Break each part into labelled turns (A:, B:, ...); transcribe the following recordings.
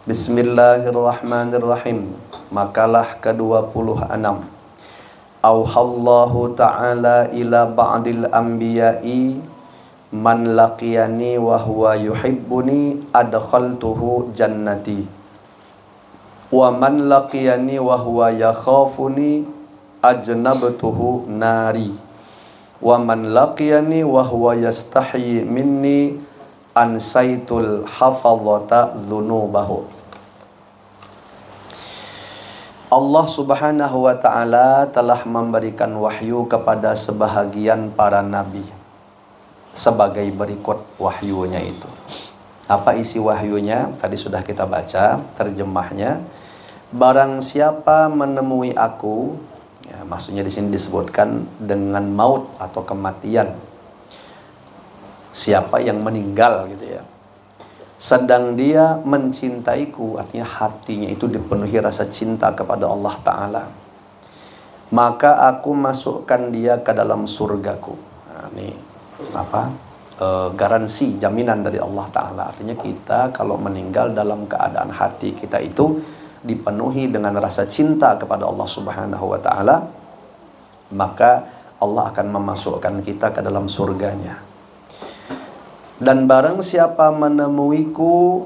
A: Bismillahirrahmanirrahim. Makalah ke-26. Auhallahu ta'ala ila ba'dil anbiya'i man laqiyani wa huwa yuhibbuni adkhaltuhu jannati wa man laqiyani wa huwa yakhafuni ajnabtuhu nari wa man laqiyani wa huwa yastahyi minni ansaitul hafadhata dhunubahu. Allah subhanahu wa ta'ala telah memberikan wahyu kepada sebahagian para nabi sebagai berikut wahyunya itu. Apa isi wahyunya? Tadi sudah kita baca terjemahnya. Barang siapa menemui aku, ya, maksudnya di sini disebutkan dengan maut atau kematian. Siapa yang meninggal gitu ya. Sedang dia mencintaiku, artinya hatinya itu dipenuhi rasa cinta kepada Allah Ta'ala, maka aku masukkan dia ke dalam surgaku. Nah, ini apa? Garansi, jaminan dari Allah Ta'ala. Artinya kita kalau meninggal dalam keadaan hati kita itu dipenuhi dengan rasa cinta kepada Allah Subhanahu wa Ta'ala, maka Allah akan memasukkan kita ke dalam surganya. Dan barang siapa menemuiku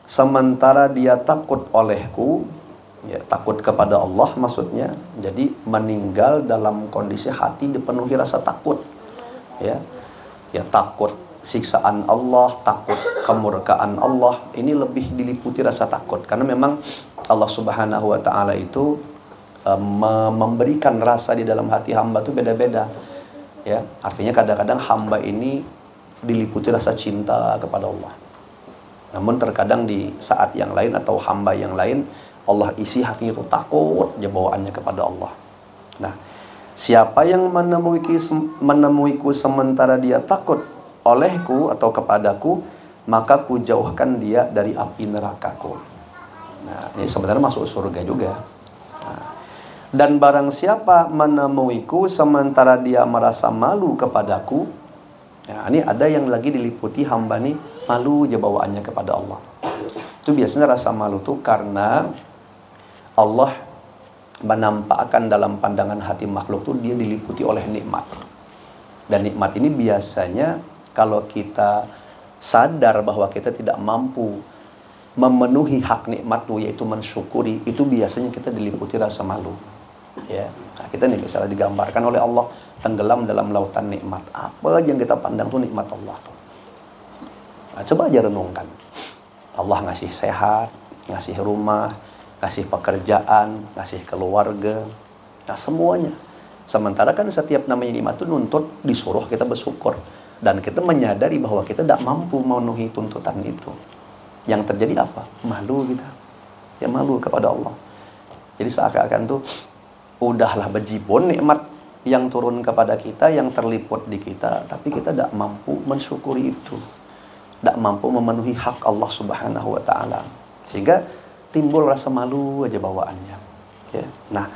A: sementara dia takut olehku, ya, takut kepada Allah maksudnya, jadi meninggal dalam kondisi hati dipenuhi rasa takut, ya, takut siksaan Allah, takut kemurkaan Allah. Ini lebih diliputi rasa takut, karena memang Allah Subhanahu wa Ta'ala itu memberikan rasa di dalam hati hamba itu beda-beda, ya. Artinya kadang-kadang hamba ini diliputi rasa cinta kepada Allah. Namun terkadang di saat yang lain atau hamba yang lain, Allah isi hatinya itu takut aja bawaannya kepada Allah. Nah, siapa yang menemuiku sementara dia takut olehku atau kepadaku, maka ku jauhkan dia dari api nerakaku. Nah, ini sebenarnya masuk surga juga. Nah, dan barang siapa menemuiku sementara dia merasa malu kepadaku, ya, ini ada yang lagi diliputi hamba nih malu aja bawaannya kepada Allah. Itu biasanya rasa malu tuh karena Allah menampakkan dalam pandangan hati makhluk tuh dia diliputi oleh nikmat. Dan nikmat ini biasanya kalau kita sadar bahwa kita tidak mampu memenuhi hak nikmat tuh, yaitu mensyukuri, itu biasanya kita diliputi rasa malu. Ya, nah, kita nih misalnya digambarkan oleh Allah tenggelam dalam lautan nikmat. Apa yang kita pandang tuh nikmat Allah tuh. Nah, coba aja renungkan. Allah ngasih sehat, ngasih rumah, ngasih pekerjaan, ngasih keluarga, nah semuanya. Sementara kan setiap namanya nikmat itu nuntut disuruh kita bersyukur, dan kita menyadari bahwa kita tidak mampu memenuhi tuntutan itu. Yang terjadi apa? Malu kita. Ya, malu kepada Allah. Jadi seakan-akan tuh udahlah bejibun nikmat yang turun kepada kita, yang terliput di kita, tapi kita tidak mampu mensyukuri itu, tidak mampu memenuhi hak Allah Subhanahu wa Ta'ala, sehingga timbul rasa malu aja bawaannya, ya. Nah,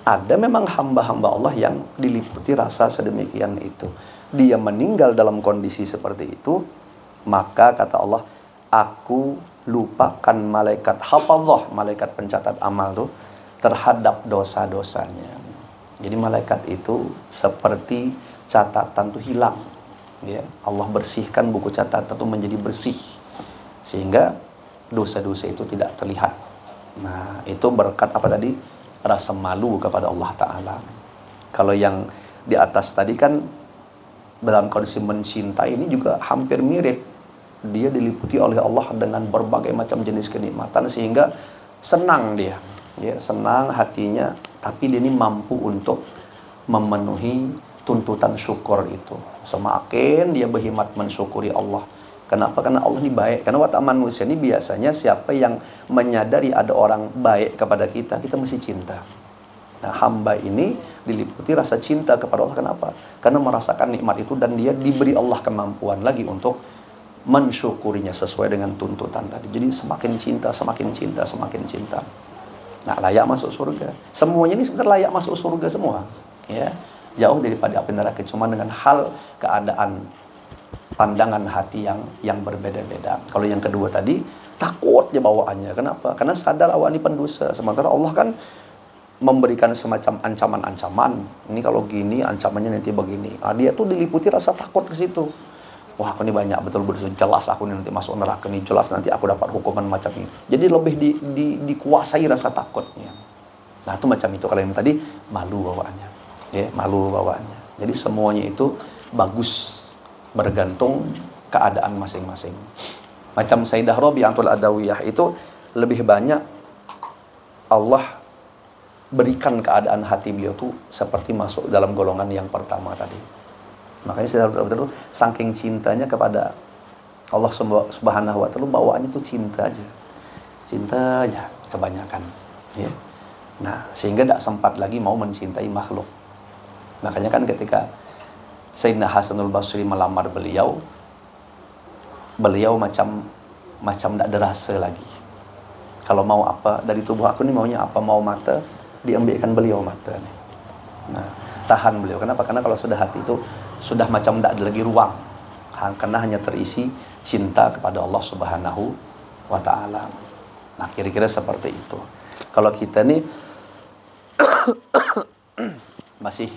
A: ada memang hamba-hamba Allah yang diliputi rasa sedemikian itu. Dia meninggal dalam kondisi seperti itu, maka kata Allah, aku lupakan malaikat hafadzah, malaikat pencatat amal tuh, terhadap dosa-dosanya. Jadi malaikat itu seperti catatan tuh hilang, ya. Allah bersihkan buku catatan itu menjadi bersih, sehingga dosa-dosa itu tidak terlihat. Nah, itu berkat apa tadi? Rasa malu kepada Allah Ta'ala. Kalau yang di atas tadi kan dalam kondisi mencintai, ini juga hampir mirip. Dia diliputi oleh Allah dengan berbagai macam jenis kenikmatan, sehingga senang dia, ya, senang hatinya. Tapi dia ini mampu untuk memenuhi tuntutan syukur itu. Semakin dia berhimmat mensyukuri Allah. Kenapa? Karena Allah ini baik. Karena watak manusia ini biasanya siapa yang menyadari ada orang baik kepada kita, kita mesti cinta. Nah, hamba ini diliputi rasa cinta kepada Allah. Kenapa? Karena merasakan nikmat itu dan dia diberi Allah kemampuan lagi untuk mensyukurinya sesuai dengan tuntutan tadi. Jadi semakin cinta, semakin cinta, semakin cinta. Nah, layak masuk surga. Semuanya ini sebenarnya layak masuk surga semua, ya. Jauh daripada api neraka, cuma dengan hal keadaan pandangan hati yang berbeda-beda. Kalau yang kedua tadi, takut dia bawaannya. Kenapa? Karena sadar awak ini pendosa. Sementara Allah kan memberikan semacam ancaman-ancaman. Ini kalau gini, ancamannya nanti begini. Nah, dia tuh diliputi rasa takut ke situ. Wah, aku ini banyak betul berdosa. Jelas aku ini nanti masuk neraka nih. Jelas nanti aku dapat hukuman macam ini. Jadi lebih dikuasai rasa takutnya. Nah, itu macam itu. Kalau yang tadi, malu bawaannya. Ya, malu bawaannya. Jadi semuanya itu bagus. Bergantung keadaan masing-masing. Macam Sayyidah Rabi'atul Adawiyah itu lebih banyak Allah berikan keadaan hati beliau tuh seperti masuk dalam golongan yang pertama tadi. Makanya Sayyidah Rabi'atul itu saking cintanya kepada Allah Subhanahu wa taala, bawaannya tuh cinta aja. Cinta aja kebanyakan, ya. Nah, sehingga tidak sempat lagi mau mencintai makhluk. Makanya kan ketika Sayyidina Hasanul Basri melamar beliau macam tidak ada rasa lagi. Kalau mau apa dari tubuh aku ini, maunya apa, mau mata, diambilkan beliau mata nih. Nah, tahan beliau. Kenapa? Karena kalau sudah hati itu sudah macam tidak ada lagi ruang, karena hanya terisi cinta kepada Allah Subhanahu wa taala. Nah, kira-kira seperti itu. Kalau kita nih masih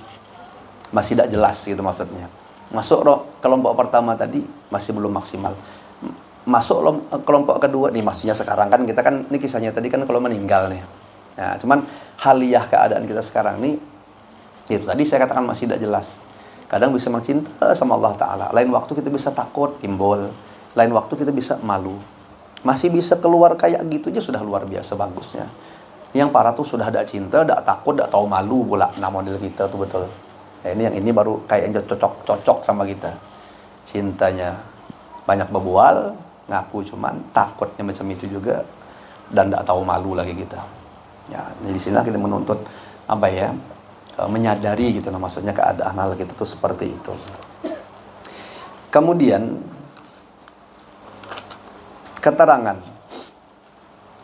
A: tidak jelas gitu maksudnya. Masuk kelompok pertama tadi masih belum maksimal. Masuk kelompok kedua nih, maksudnya sekarang kan kita kan ini kisahnya tadi kan kalau meninggal nih. Nah, cuman haliah keadaan kita sekarang nih itu tadi saya katakan masih tidak jelas. Kadang bisa mencinta sama Allah Ta'ala. Lain waktu kita bisa takut, timbul. Lain waktu kita bisa malu. Masih bisa keluar kayak gitu aja sudah luar biasa bagusnya. Yang parah tuh sudah ada cinta, tidak takut, tidak tahu malu pula. Nah, model kita tuh betul. Nah, ini baru kayak cocok sama kita. Cintanya banyak berbual, ngaku cuman takutnya macam itu juga, dan tidak tahu malu lagi kita. Ya, di sini kita menuntut apa ya? Menyadari gitu, nah maksudnya keadaan hal kita tuh seperti itu. Kemudian keterangan,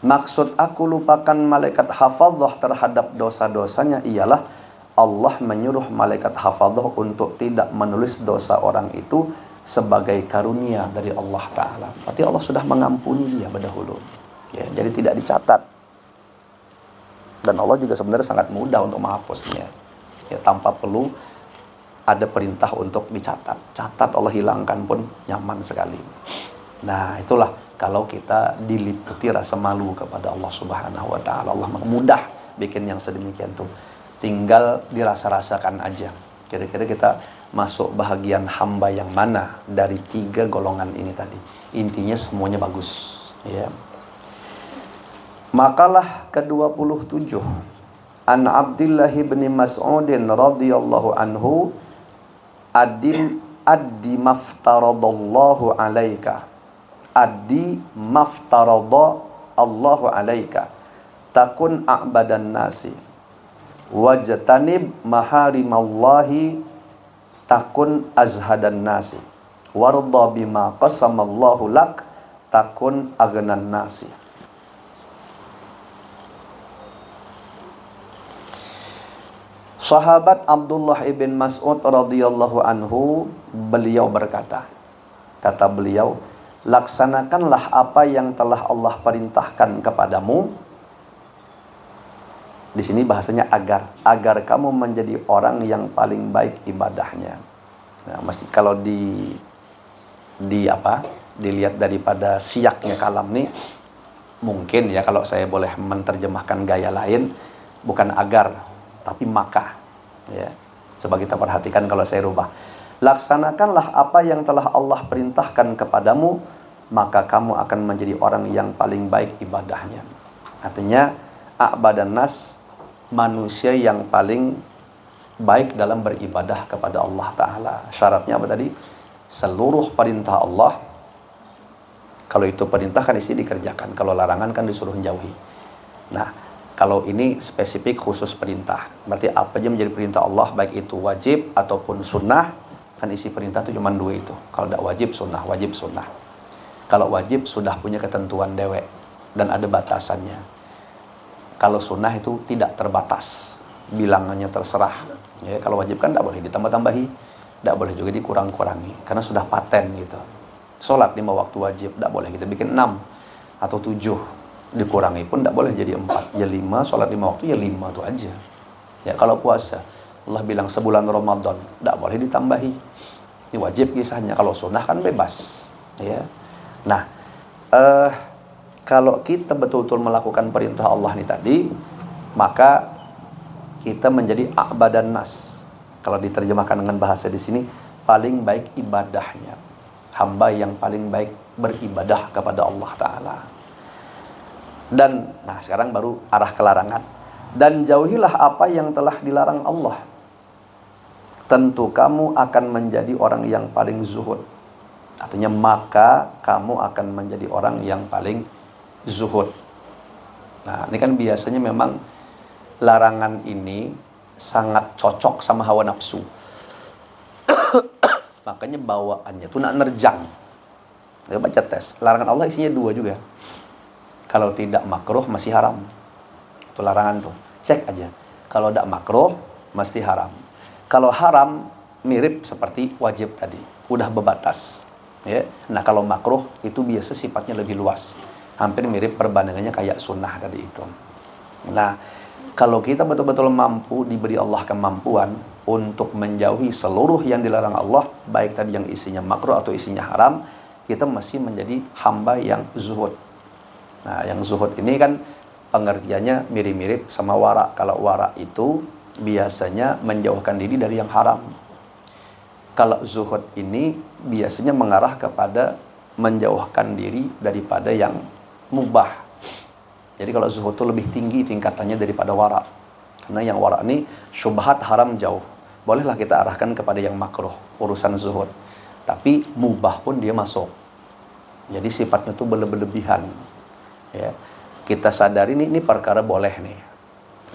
A: maksud aku lupakan malaikat hafadzah terhadap dosa-dosanya ialah Allah menyuruh malaikat hafadzah untuk tidak menulis dosa orang itu sebagai karunia dari Allah Ta'ala. Berarti Allah sudah mengampuni dia berdahulu, ya, jadi tidak dicatat. Dan Allah juga sebenarnya sangat mudah untuk menghapusnya, ya, tanpa perlu ada perintah untuk dicatat. Catat Allah hilangkan pun nyaman sekali. Nah, itulah kalau kita diliputi rasa malu kepada Allah Subhanahu wa taala. Allah mudah bikin yang sedemikian tuh. Tinggal dirasa-rasakan aja. Kira-kira kita masuk bahagian hamba yang mana dari 3 golongan ini tadi. Intinya semuanya bagus, ya. Makalah ke-27, An Abdullah bin Mas'ud radhiyallahu anhu, addi maftaradallahu alaika, addi maftaradallahu alaika, takun a'badan nasi, wajtanib maharimallahi, takun azhadan nasi, warda bima qasamallahu lak, takun agnan nasi. Sahabat Abdullah ibn Mas'ud radhiyallahu anhu, beliau berkata, kata beliau, laksanakanlah apa yang telah Allah perintahkan kepadamu. Di sini bahasanya agar kamu menjadi orang yang paling baik ibadahnya. Nah, mesti kalau dilihat daripada siaknya kalam nih, mungkin ya kalau saya boleh menerjemahkan gaya lain, bukan agar tapi maka, ya. Coba kita perhatikan kalau saya rubah. Laksanakanlah apa yang telah Allah perintahkan kepadamu, maka kamu akan menjadi orang yang paling baik ibadahnya. Artinya, a'badan nas, manusia yang paling baik dalam beribadah kepada Allah Ta'ala. Syaratnya apa tadi? Seluruh perintah Allah, kalau itu perintah kan isi dikerjakan, kalau larangan kan disuruh menjauhi. Nah, kalau ini spesifik khusus perintah, berarti apa aja menjadi perintah Allah, baik itu wajib ataupun sunnah, kan isi perintah itu cuma 2 itu. Kalau tidak wajib sunnah, wajib sunnah. Kalau wajib sudah punya ketentuan dewek dan ada batasannya. Kalau sunnah itu tidak terbatas, bilangannya terserah. Ya, kalau wajib kan tidak boleh ditambah-tambahi. tidak boleh juga dikurang-kurangi, karena sudah paten gitu. Sholat 5 waktu wajib, tidak boleh kita bikin 6 atau 7, dikurangi pun tidak boleh jadi 4, ya 5, sholat 5 waktu ya 5 itu aja. Ya kalau puasa, Allah bilang sebulan Ramadan, tidak boleh ditambahi, ini wajib kisahnya. Kalau sunnah kan bebas, ya. Nah, kalau kita betul-betul melakukan perintah Allah ini tadi, maka kita menjadi a'badan nas. Kalau diterjemahkan dengan bahasa di sini, paling baik ibadahnya, hamba yang paling baik beribadah kepada Allah Ta'ala. Dan, nah sekarang baru arah kelarangan. Dan jauhilah apa yang telah dilarang Allah. Tentu kamu akan menjadi orang yang paling zuhud. Artinya maka kamu akan menjadi orang yang paling zuhud. Nah ini kan biasanya memang larangan ini sangat cocok sama hawa nafsu. Makanya bawaannya tuh nak nerjang. Kita baca tes. Larangan Allah isinya 2 juga. Kalau tidak makruh masih haram. Itu larangan tuh. Cek aja. Kalau tidak makruh mesti haram. Kalau haram mirip seperti wajib tadi. Udah berbatas. Ya. Nah kalau makruh itu biasa sifatnya lebih luas. Hampir mirip perbandingannya kayak sunnah tadi itu. Nah kalau kita betul-betul mampu, diberi Allah kemampuan untuk menjauhi seluruh yang dilarang Allah, baik tadi yang isinya makruh atau isinya haram, kita masih menjadi hamba yang zuhud. Nah, yang zuhud ini kan pengertiannya mirip-mirip sama wara. Kalau wara itu biasanya menjauhkan diri dari yang haram. Kalau zuhud ini biasanya mengarah kepada menjauhkan diri daripada yang mubah. Jadi kalau zuhud itu lebih tinggi tingkatannya daripada wara. Karena yang wara ini syubhat haram jauh. Bolehlah kita arahkan kepada yang makruh, urusan zuhud. Tapi mubah pun dia masuk. Jadi sifatnya itu berlebihan. Ya. Kita sadari ini perkara boleh nih.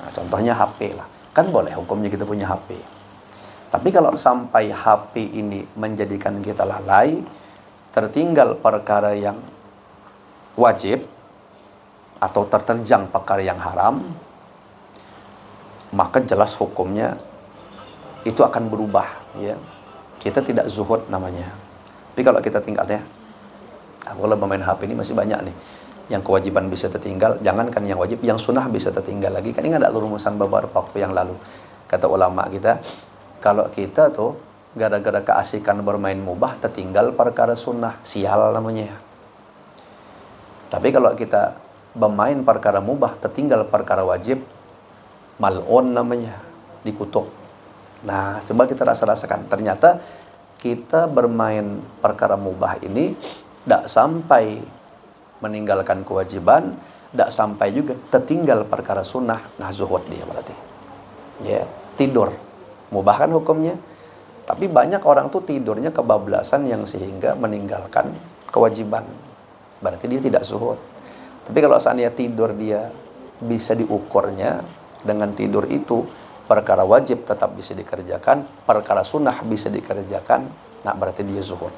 A: Nah, contohnya HP lah. Kan boleh hukumnya kita punya HP. Tapi kalau sampai HP ini menjadikan kita lalai, tertinggal perkara yang wajib, atau terterjang perkara yang haram, maka jelas hukumnya itu akan berubah, ya. Kita tidak zuhud namanya. Tapi kalau kita tinggalnya, kalau bermain HP ini masih banyak nih yang kewajiban bisa tertinggal. Jangankan yang wajib, yang sunnah bisa tertinggal lagi. Kan ingat rumusan beberapa waktu yang lalu, kata ulama kita, kalau kita tuh gara-gara keasikan bermain mubah tertinggal perkara sunnah, sial namanya. Tapi kalau kita bermain perkara mubah tertinggal perkara wajib, mal'un namanya, dikutuk. Nah, coba kita rasakan. Ternyata kita bermain perkara mubah ini tidak sampai meninggalkan kewajiban, tidak sampai juga tertinggal perkara sunnah. Nah, zuhud dia berarti. Ya, tidur. Mubah kan hukumnya. Tapi banyak orang tuh tidurnya kebablasan yang sehingga meninggalkan kewajiban. Berarti dia tidak zuhud. Tapi kalau seandainya tidur dia bisa diukurnya, dengan tidur itu perkara wajib tetap bisa dikerjakan, perkara sunnah bisa dikerjakan, nah berarti dia zuhud.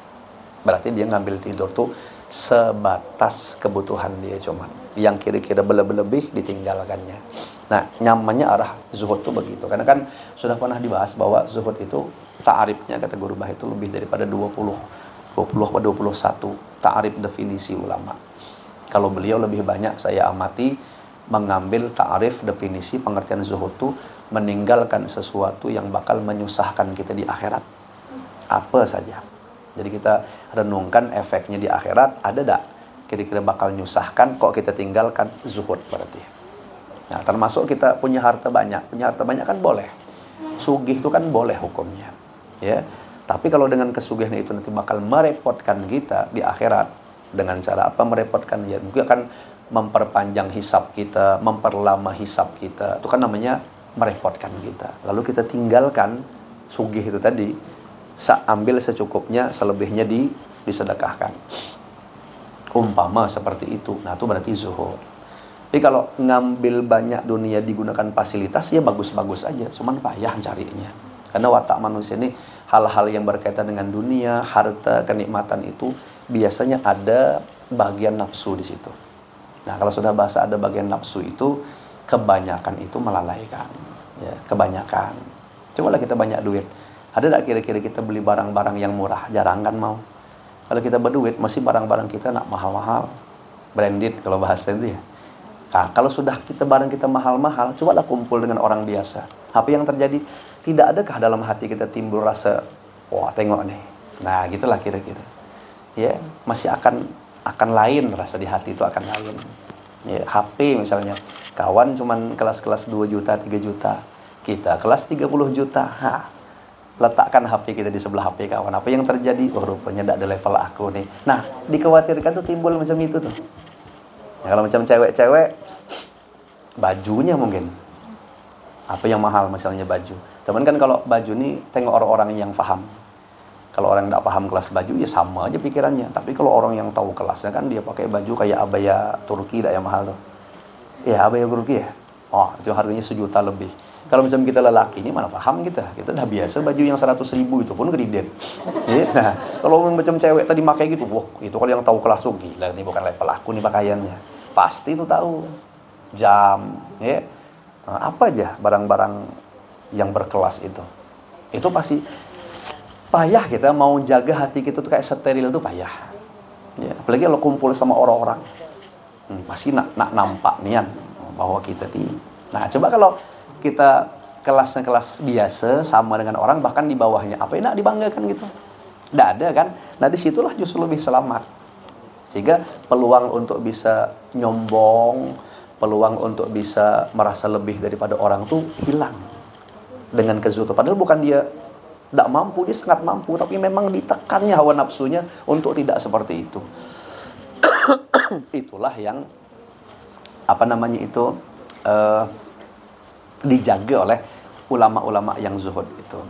A: Berarti dia ngambil tidur tuh sebatas kebutuhan dia cuman. Yang kira-kira berlebih ditinggalkannya. Nah, nyamannya arah zuhud tuh begitu. Karena kan sudah pernah dibahas bahwa zuhud itu ta'arifnya kata Guru Bah itu lebih daripada 20 atau 21 ta'arif definisi ulama. Kalau beliau lebih banyak saya amati mengambil ta'arif definisi pengertian zuhud itu meninggalkan sesuatu yang bakal menyusahkan kita di akhirat. Apa saja. Jadi kita renungkan efeknya di akhirat, ada tak kira-kira bakal nyusahkan kok kita tinggalkan, zuhud berarti. Nah, termasuk kita punya harta banyak. Punya harta banyak kan boleh. Sugih itu kan boleh hukumnya. Ya. Tapi kalau dengan kesugihan itu nanti bakal merepotkan kita di akhirat, dengan cara apa merepotkan ya? Mungkin akan memperpanjang hisab kita, memperlama hisab kita. Itu kan namanya merepotkan kita. Lalu kita tinggalkan sugih itu tadi, ambil secukupnya, selebihnya disedekahkan. Umpama seperti itu. Nah, itu berarti zuhud. Tapi kalau ngambil banyak dunia digunakan fasilitas ya bagus-bagus aja, cuman payah carinya. Karena watak manusia ini hal-hal yang berkaitan dengan dunia, harta, kenikmatan itu biasanya ada bagian nafsu di situ. Nah, kalau sudah bahasa ada bagian nafsu itu, kebanyakan itu melalaikan. Ya, kebanyakan. Cobalah kita banyak duit. Ada tak kira-kira kita beli barang-barang yang murah? Jarang kan mau. Kalau kita berduit, masih barang-barang kita nak mahal-mahal. Branded kalau bahasa itu ya. Nah, kalau sudah barang kita mahal-mahal, cobalah kumpul dengan orang biasa. Apa yang terjadi? Tidak adakah dalam hati kita timbul rasa, wah tengok nih. Nah, gitulah kira-kira. Ya, masih akan lain rasa di hati itu akan lain. Ya, HP misalnya, kawan cuman kelas-kelas 2 juta, 3 juta. Kita kelas 30 juta. Letakkan HP kita di sebelah HP kawan. Apa yang terjadi? Oh, rupanya tidak ada level aku nih. Nah, dikhawatirkan tuh timbul macam itu tuh. Ya, kalau macam cewek-cewek, bajunya mungkin. Apa yang mahal misalnya baju. Teman kan kalau baju nih tengok orang-orang yang paham. Kalau orang tidak paham kelas baju ya sama aja pikirannya. Tapi kalau orang yang tahu kelasnya kan dia pakai baju kayak abaya Turki dah yang mahal tuh. Ya abaya Turki ya. Oh, itu harganya 1 juta lebih. Kalau misalnya kita lelaki ini mana paham kita udah biasa baju yang 100.000 itu pun kredit. Ya, nah, kalau macam cewek tadi pakai gitu, wah itu kalau yang tahu kelas tuh gila, ini bukan level aku nih pakaiannya. Pasti itu tahu. Jam, ya, apa aja barang-barang yang berkelas itu pasti payah kita mau jaga hati kita tuh kayak steril tuh payah. Ya, apalagi kalau kumpul sama orang-orang, pasti nak nampak nian bahwa kita di. Nah, coba kalau kita kelasnya kelas biasa sama dengan orang bahkan di bawahnya, apa yang nak dibanggakan gitu? Tidak ada kan? Nah disitulah justru lebih selamat. Sehingga peluang untuk bisa nyombong, peluang untuk bisa merasa lebih daripada orang tuh hilang dengan kezuhudan. Padahal bukan dia tidak mampu, dia sangat mampu, tapi memang ditekannya hawa nafsunya untuk tidak seperti itu. Itulah yang dijaga oleh ulama-ulama yang zuhud itu.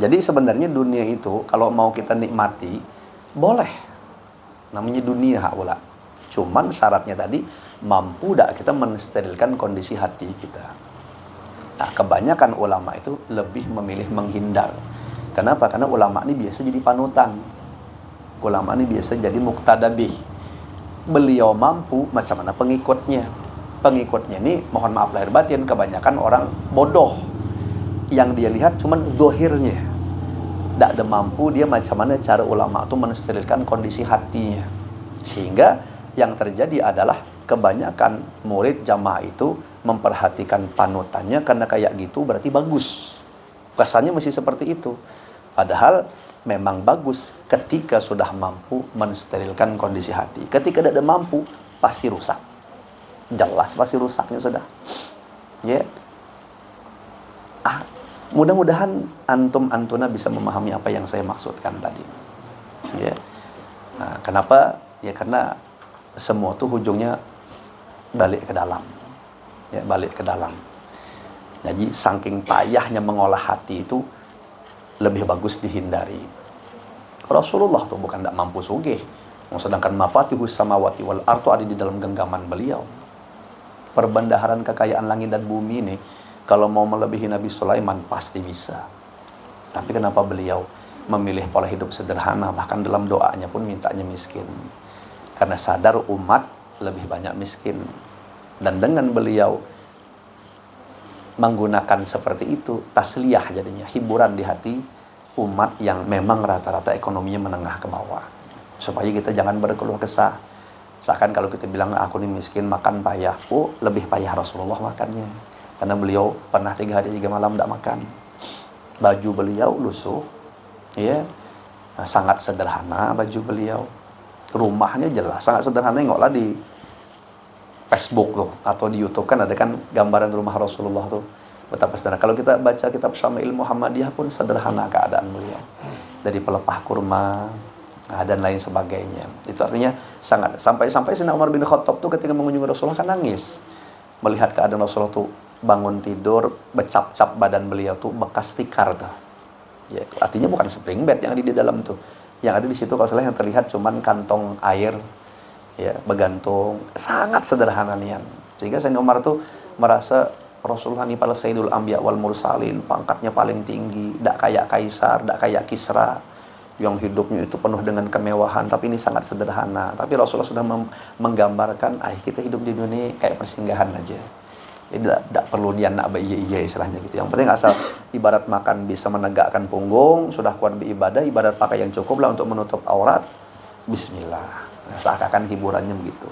A: Jadi sebenarnya dunia itu kalau mau kita nikmati boleh, namanya dunia hak pula. Cuman syaratnya tadi mampu tak kita mensterilkan kondisi hati kita. Nah, kebanyakan ulama itu lebih memilih menghindar. Kenapa? Karena ulama ini biasa jadi panutan. Ulama ini biasa jadi muqtadabih. Beliau mampu, macam mana pengikutnya. Pengikutnya ini, mohon maaf lahir batin, kebanyakan orang bodoh. Yang dia lihat cuman dohirnya. Tidak ada mampu dia macam mana cara ulama itu mensterilkan kondisi hatinya. Sehingga yang terjadi adalah kebanyakan murid jamaah itu memperhatikan panutannya, karena kayak gitu berarti bagus. Kesannya mesti seperti itu. Padahal memang bagus ketika sudah mampu mensterilkan kondisi hati. Ketika tidak ada mampu, pasti rusak. Jelas pasti rusaknya sudah. Ya. Mudah-mudahan antuna bisa memahami apa yang saya maksudkan tadi. Ya. Nah, kenapa? Ya karena semua tuh ujungnya balik ke dalam. Ya, balik ke dalam. Jadi saking payahnya mengolah hati itu lebih bagus dihindari. Rasulullah tuh bukan tidak mampu sugih, sedangkan mafatihus samawati wal ardu ada di dalam genggaman beliau. Perbendaharaan kekayaan langit dan bumi ini kalau mau melebihi Nabi Sulaiman pasti bisa. Tapi kenapa beliau memilih pola hidup sederhana, bahkan dalam doanya pun mintanya miskin? Karena sadar umat lebih banyak miskin. Dan dengan beliau menggunakan seperti itu, tasliyah jadinya, hiburan di hati umat yang memang rata-rata ekonominya menengah ke bawah. Supaya kita jangan berkeluh kesah. Seakan kalau kita bilang aku ini miskin, makan payah. Oh, lebih payah Rasulullah makannya. Karena beliau pernah 3 hari 3 malam tidak makan. Baju beliau lusuh. Ya, sangat sederhana baju beliau. Rumahnya jelas sangat sederhana. Tengoklah di Facebook tuh atau di YouTube kan ada kan gambaran rumah Rasulullah tuh. Betapa sederhana. Kalau kita baca kitab Syama'il Muhammadiyah pun sederhana keadaan beliau. Dari pelepah kurma dan lain sebagainya. Itu artinya sangat sampai Sayyidina Umar bin Khattab tuh ketika mengunjungi Rasulullah kan nangis. Melihat keadaan Rasulullah tuh bangun tidur, becap-cap badan beliau tuh bekas tikar tuh. Ya, artinya bukan spring bed yang ada di dalam tuh. Yang ada di situ kalau salah yang terlihat cuman kantong air ya, begantung, sangat sederhana nian. Sehingga Sayyidina Umar tuh merasa Rasulullah ini pada Sayyidul Anbiya wal Mursalin, pangkatnya paling tinggi, tidak kayak Kaisar, tidak kayak Kisra yang hidupnya itu penuh dengan kemewahan, tapi ini sangat sederhana. Tapi Rasulullah sudah menggambarkan, kita hidup di dunia kayak persinggahan aja. Jadi tidak perlu dia nak iya istilahnya gitu. Yang penting asal ibarat makan bisa menegakkan punggung, sudah kuat beribadah, ibarat pakai yang cukup lah untuk menutup aurat. Bismillah. Nah, seakan-akan hiburannya begitu.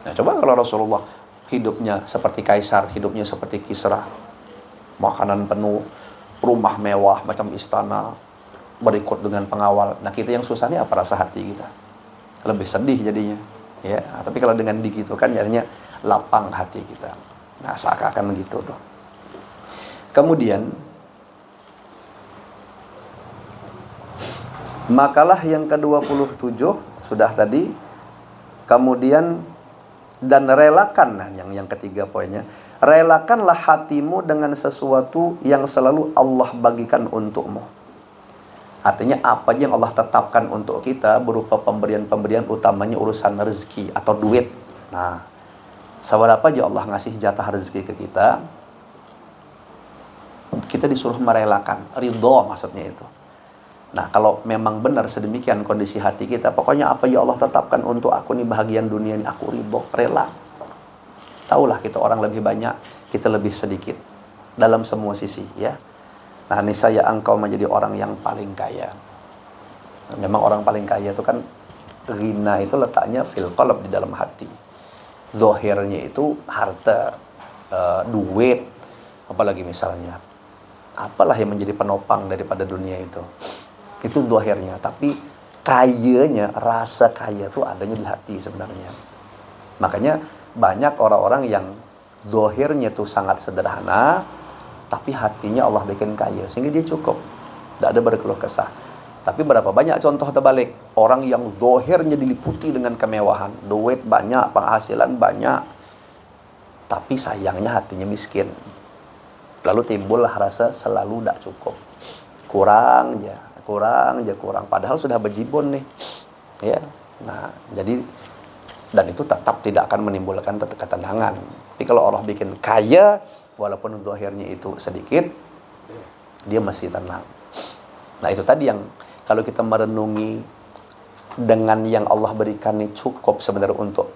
A: Nah, coba kalau Rasulullah hidupnya seperti kaisar, hidupnya seperti Kisra, makanan penuh, rumah mewah macam istana, berikut dengan pengawal. Nah, kita yang susah nih apa rasa hati kita? Lebih sedih jadinya. Ya, tapi kalau dengan begitu kan jadinya lapang hati kita. Nah, seakan-akan gitu tuh. Kemudian makalah yang ke-27 sudah tadi. Kemudian dan relakan, nah yang ketiga poinnya, relakanlah hatimu dengan sesuatu yang selalu Allah bagikan untukmu. Artinya apa yang Allah tetapkan untuk kita berupa pemberian-pemberian, utamanya urusan rezeki atau duit. Nah, seberapa aja Allah ngasih jatah rezeki ke kita, kita disuruh merelakan, ridho maksudnya itu. Nah, kalau memang benar sedemikian kondisi hati kita, pokoknya apa ya Allah tetapkan untuk aku nih bahagian dunia ini, aku ridho, rela. Taulah kita orang lebih banyak, kita lebih sedikit dalam semua sisi, ya. Nah, niscaya engkau menjadi orang yang paling kaya. Memang orang paling kaya itu kan ghina itu letaknya fil qalb, di dalam hati. Zahirnya itu harta, duit, apalagi misalnya apalah yang menjadi penopang daripada dunia itu zahirnya. Tapi kayanya, rasa kaya itu adanya di hati sebenarnya. Makanya banyak orang-orang yang zahirnya itu sangat sederhana, tapi hatinya Allah bikin kaya sehingga dia cukup, tidak ada berkeluh kesah. Tapi berapa banyak contoh terbalik, orang yang zahirnya diliputi dengan kemewahan, duit banyak, penghasilan banyak, tapi sayangnya hatinya miskin. Lalu timbullah rasa selalu tidak cukup, kurang aja. Padahal sudah berjibun nih, ya. Nah, jadi dan itu tetap tidak akan menimbulkan ketenangan. Tapi kalau Allah bikin kaya, walaupun zahirnya itu sedikit, dia masih tenang. Nah, itu tadi yang kalau kita merenungi dengan yang Allah berikan ini cukup sebenarnya untuk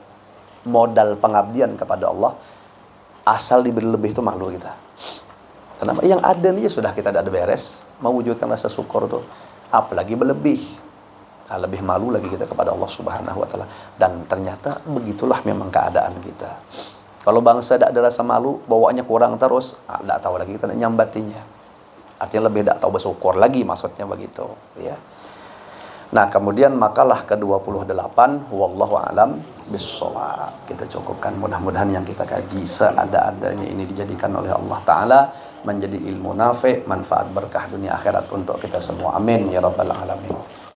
A: modal pengabdian kepada Allah. Asal diberi lebih itu malu kita. Kenapa? Yang ada nih sudah kita tidak ada beres, mewujudkan rasa syukur tuh, apalagi berlebih. Nah, lebih malu lagi kita kepada Allah Subhanahu wa taala. Dan ternyata begitulah memang keadaan kita. Kalau bangsa tidak ada rasa malu, bawaannya kurang terus, tidak tahu lagi kita nyambatinya. Artinya lebih tidak tahu bersyukur lagi, maksudnya begitu, ya. Nah, kemudian makalah ke-28, wallahu alam bissawab. Kita cukupkan, mudah-mudahan yang kita kaji seada-adanya ini dijadikan oleh Allah taala menjadi ilmu nafi', manfaat berkah dunia akhirat untuk kita semua. Amin ya rabbal alamin.